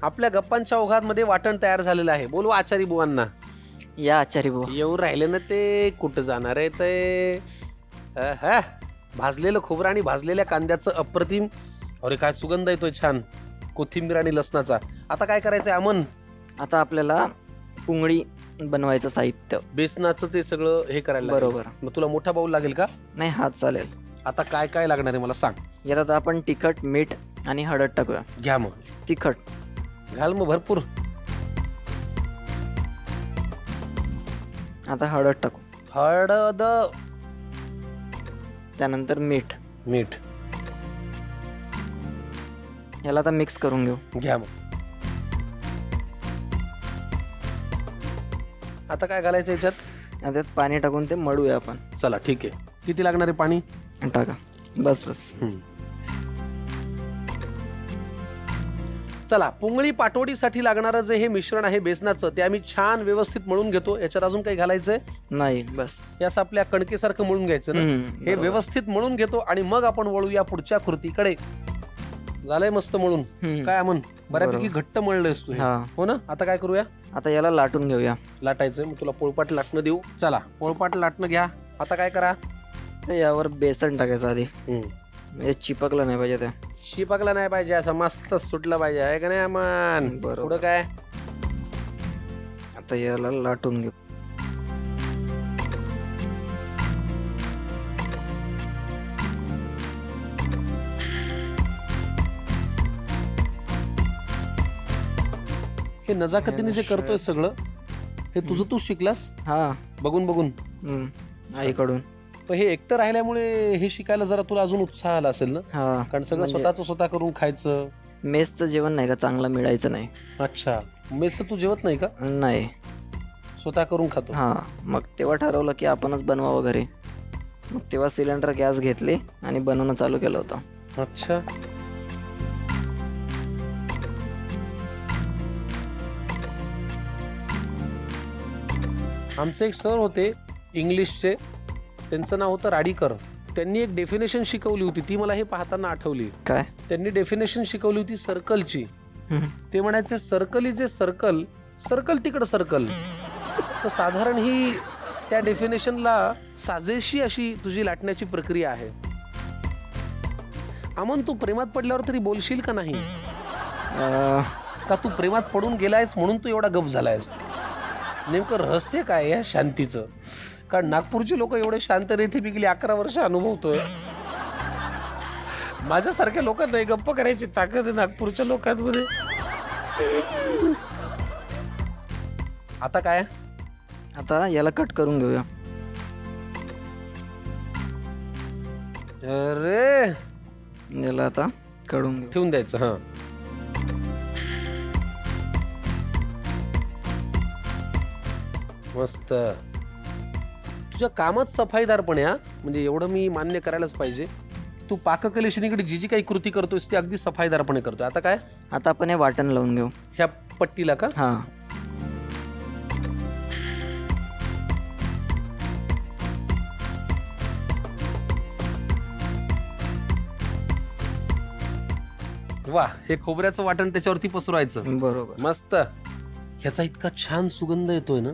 आपल्या गप्पांच्या ओघामध्ये वाटण तयार झालेलं आहे. बोलू आचारी बुवांना. या आचारी बुवा. येऊ राहिले ना ते. कुठं जाणार आहे ते. हा, भाजलेलं खोबरं आणि भाजलेल्या कांद्याचं अप्रतिम. अरे काय सुगंध येतोय छान, कोथिंबीर आणि लसणाचा. आता काय करायचंय अमन? आता आपल्याला पुंगळी बनवायचं साहित्य. बेसनाचं ते सगळं हे करायला लागेल. बरोबर. मग तुला मोठा बाऊल लागेल का? नाही, हात चालेल. आता काय काय लागणार आहे मला सांग. यात आता आपण तिखट, मीठ आणि हळद टाकूया. घ्या मग. तिखट घाल मग भरपूर. आता हळद टाकू. हळद. त्यानंतर मीठ. मीठ. याला आता मिक्स करून घेऊ. घ्या मग. आता काय घालायचं याच्यात? आता त्यात पाणी टाकून ते मळूया आपण. चला ठीक आहे. किती लागणार आहे पाणी? टाका. बस बस. चला, पुंगळी पाटवडीसाठी लागणारं जे हे मिश्रण आहे बेसनाचं, ते आम्ही छान व्यवस्थित मळून घेतो. याच्यात अजून काही घालायचंय नाही, बस. याच आपल्या कणकेसारखं मळून घ्यायचं ना. हे बरोबर. व्यवस्थित मळून घेतो आणि मग आपण वळूया पुढच्या कृतीकडे. झालंय मस्त मळून. काय अमन, बऱ्यापैकी घट्ट मळलंयस तू हे. हा. हो ना. आता काय करूया? आता याला लाटून घेऊया. लाटायचंय. मग तुला पोळपाट लाटणं देऊ. चला, पोळपाट लाटणं घ्या. आता काय करा? तर यावर बेसन टाकायचं आधी, म्हणजे चिपकलं नाही पाहिजे ते. शिपकला नाही पाहिजे, असं मस्त सुटलं पाहिजे, आहे का नाही अमन? बरोबर. पुढं काय? आता याला लाटून घेऊ. हे नजाकतीने जे करतोय सगळं, हे तुझं तू शिकलास हा. बघून बघून? आईकडून. पण हे एकटं राहिल्यामुळे हे शिकायला जरा तुला अजून उत्साह आला असेल ना, हा. कारण सगळं म्हणजे स्वतःच स्वतः करून खायचं. मेसचं जेवण नाही का चांगलं मिळायचं नाही. अच्छा, मेसचं तू जेवत नाही का? नाही. स्वतः करून खातो? हा. मग तेव्हा ठरवलं की आपणच बनवावं घरी. मग तेव्हा सिलेंडर गॅस घेतली आणि बनवणं चालू केलं होतं. अच्छा. आमचे एक सर होते इंग्लिशचे, त्यांचं नाव होतं राडीकर. त्यांनी एक डेफिनेशन शिकवली होती, ती मला हे पाहताना आठवली. काय? त्यांनी डेफिनेशन शिकवली होती सर्कलची. ते म्हणायचे circle is a circle, circle तिकडं सर्कल. तर साधारण ही त्या डेफिनेशनला साजेशी अशी तुझी लाटण्याची प्रक्रिया आहे. अमन, तू प्रेमात पडल्यावर तरी बोलशील का नाही? का तू प्रेमात पडून गेलायस म्हणून तू एवढा गप झालायस? नेमकं रहस्य काय या शांतीचं? कारण नागपूरचे लोक एवढे शांत रेती पिकली 11 वर्ष अनुभवतोय. माझ्यासारख्या लोकांना गप्प करायची ताकद आहे नागपूरच्या लोकांमध्ये. आता काय? आता याला कट करून घेऊया. अरे, याला आता काढून घेऊ. ठेवून द्यायचं. हा, मस्त. तुझ्या कामात सफाईदारपण आहे. म्हणजे एवढं मी मान्य करायलाच पाहिजे. तू पाककलेशी निगडीत जी जी काही कृती करतोयस ती अगदी सफाईदारपणे करतोय. आता काय? आता आपण हे वाटण लावून घेऊ. ह्या पट्टीला का? हा. वा, हे खोबऱ्याचं वाटण त्याच्यावरती पसरवायचं. बरोबर. मस्त. ह्याचा इतका छान सुगंध येतोय ना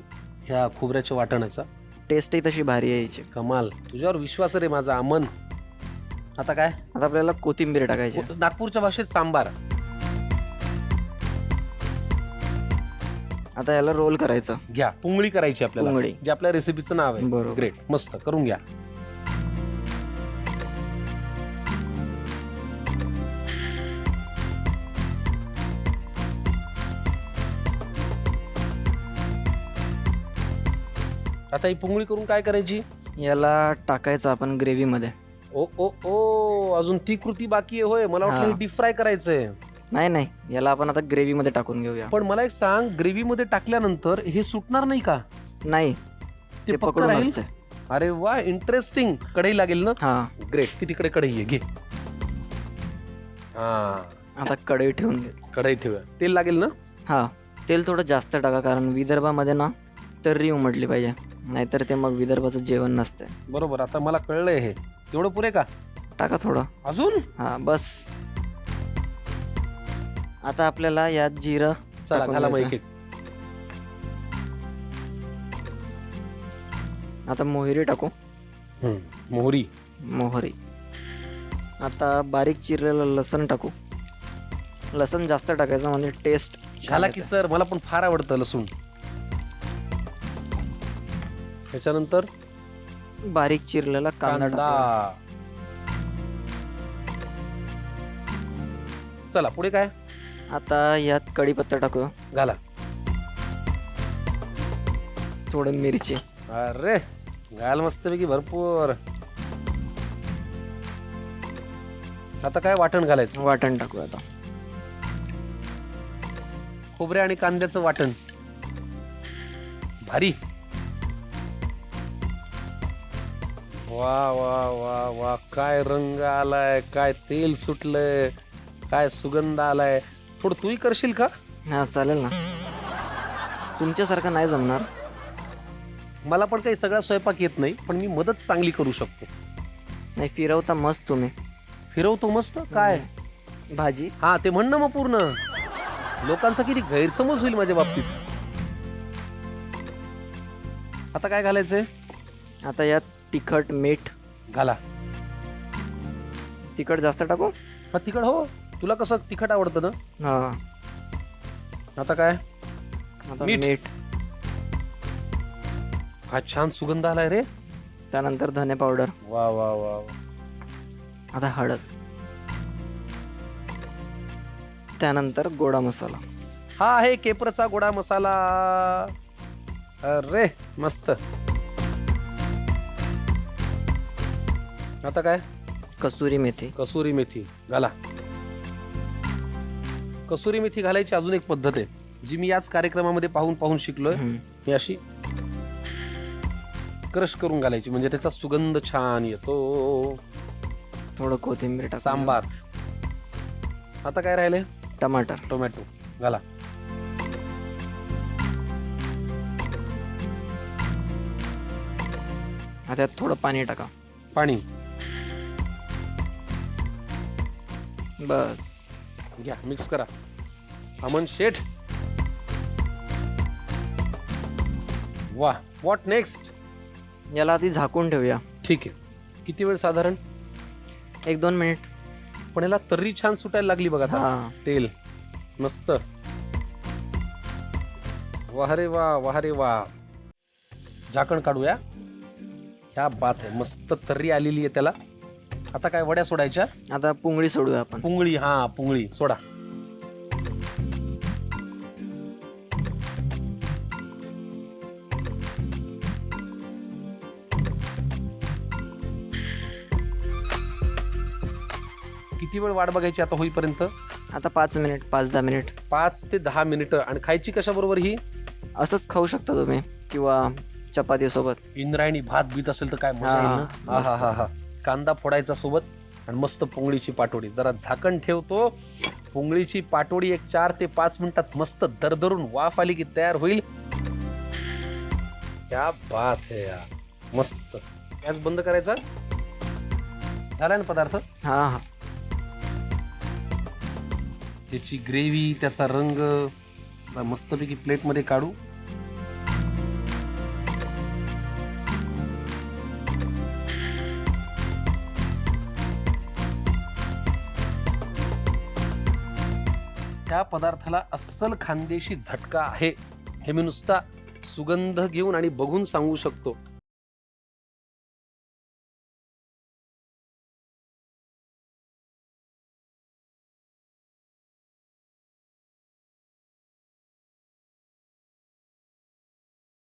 ह्या खोबऱ्याच्या वाटणाचा. टेस्टही तशी भारी यायची. कमाल. तुझ्यावर विश्वास रे माझा अमन. आता काय? आता आपल्याला कोथिंबीर टाकायची. नागपूरच्या भाषेत सांबार. आता याला रोल करायचं. घ्या. पुंगळी करायची आपल्याला, पुंगळी. जे आपल्या रेसिपीचं नाव आहे. बरोबर. ग्रेट. मस्त करून घ्या. आता ही पुंगळी करून काय करायची? याला टाकायचं आपण ग्रेव्ही मध्ये. ओ ओ ओ, अजून ती कृती बाकी आहे होय. मला वाटलं डीप फ्राय करायचंय. नाही नाही, याला आपण आता ग्रेव्ही मध्ये टाकून घेऊया. पण मला एक सांग, ग्रेव्ही मध्ये टाकल्यानंतर हे सुटणार नाही का? नाही, ते पक्कं पकडून राहील? असते. अरे वा, इंटरेस्टिंग. कढई लागेल ना? हा. ग्रेट. ती तिकडे कढई आहे, घे. हा, आता कढई ठेवून घे. कढई ठेवूया. तेल लागेल ना? हा. तेल थोडं जास्त टाका, कारण विदर्भामध्ये ना तर्री उमटली पाहिजे, नाहीतर ते मग विदर्भाचं जेवण नसते. बरोबर. आता मला कळलंय हे. तेवढं पुरे का? टाका थोडं अजून? हा, बस. आता आपल्याला यात जिरं चला टाकून घाला मग घ्यायचं. एक एक. आता मोहरी टाकू. मोहरी. मोहरी. आता बारीक चिरलेलं लसण टाकू. लसण जास्त टाकायचं म्हणजे टेस्ट घाला की सर, मला पण फार आवडतं लसूण. त्याच्यानंतर बारीक चिरलेला कांदा टाकू. कांदा. चला पुढे काय? आता यात कढीपत्ता टाकू. घाला. थोडं मिरची. अरे घाल मस्तपैकी भरपूर. आता काय वाटण घालायचं? वाटण टाकू. आता खोबरे आणि कांद्याचं वाटण. भारी. वा वा वा वा, काय रंग आलाय, काय तेल सुटलंय, काय सुगंध आलाय. थोडं तूही करशील का? हा चालेल ना. तुमच्यासारखं नाही जमणार. मला पण काही सगळा स्वयंपाक येत नाही, पण मी मदत चांगली करू शकतो. नाही फिरवता मस्त तुम्ही. फिरवतो मस्त. काय? भाजी. हा ते म्हण ना मग पूर्ण. लोकांचा किती गैरसमज होईल माझ्या बाबतीत. आता काय घालायचंय? आता यात तिखट मीठ घाला. तिखट जास्त टाकू. हा तिखट हो, तुला कसं तिखट आवडतं ना. हा. आता काय? आता मीठ. मीठ. हा छान सुगंध आलाय रे. त्यानंतर धने पावडर. वा वा वा वा. आता हळद. त्यानंतर गोडा मसाला. हा आहे केपरचा गोडा मसाला. अरे मस्त. आता काय? कसुरी मेथी. कसुरी मेथी घाला. कसुरी मेथी घालायची अजून एक पद्धत आहे, जी मी याच कार्यक्रमामध्ये पाहून पाहून शिकलोय. ही अशी क्रश करून घालायची, म्हणजे त्याचा सुगंध छान येतो. थोडं कोथिंबीर टाक. सांबार. आता काय राहिले? टमाटर. टोमॅटो घाला. आता यात थोडं पाणी टाका. पाणी. बस. घ्या मिक्स करा. अमन शेठ. वा. What next? याला आधी झाकून ठेवूया. ठीक आहे. किती वेळ साधारण? 1-2 मिनिट. पण याला तर्री छान सुटायला लागली बघा आता. हा. तेल मस्त. वाह रे वा, वाह रे वा. झाकण काढूया. क्या बात आहे, मस्त तर्री आलेली आहे त्याला. आता काय वड्या सोडायच्या? आता पुंगळी सोडूया आपण. पुंगळी. हा पुंगळी सोडा. किती वेळ वाट बघायची आता होईपर्यंत? आता 5 मिनिट, 5-10 मिनिट. 5 ते 10 मिनिटं. आणि खायची कशा बरोबर ही? असंच खाऊ शकता तुम्ही किंवा चपाती सोबत. इंद्रायणी भात बीत असेल तर काय मजा हा, येईल ना. मस्त. हा. कांदा फोडायचा सोबत आणि मस्त पुंगळीची पाटोडी. जरा झाकण ठेवतो. पुंगळीची पाटोडी एक 4 ते 5 मिनिटात मस्त दरदरून वाफ आली की तयार होईल. क्या बात है यार, मस्त. गॅस बंद करायचा. झाला ना पदार्थ? हा. त्याची ग्रेव्ही, त्याचा रंग मस्तपैकी प्लेटमध्ये काढू. त्या पदार्थाला अस्सल खानदेशी झटका आहे, हे मी नुसता सुगंध घेऊन आणि बघून सांगू शकतो.